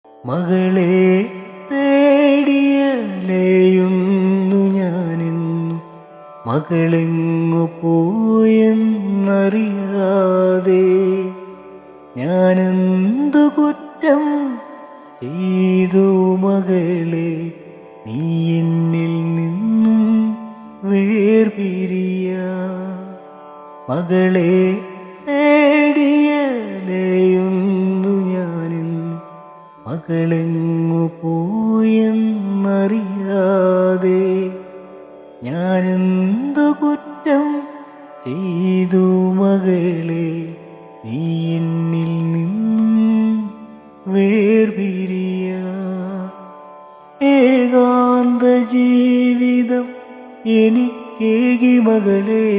മകളെ തേടിയലയുന്നു ഞാനിന്നു, മകളെങ്ങു പോയെന്നറിയാതെ. ഞാനെന്തു കുറ്റം ചെയ്തു മകളെ, നീ എന്നിൽ നിന്നും വേർപിരിയാൻ. മകളെ തേടിയലയുന്നു ഞാനിന്നു, മകളെങ്ങു പോയെന്നറിയാതെ. ഞാനെന്തു കുറ്റം ചെയ്തു മകളെ, നീ എന്നിൽ നിന്നും വേർപിരിയാൻ. ഏകാന്ത ജീവിതം എനിക്കേകി മകളെ,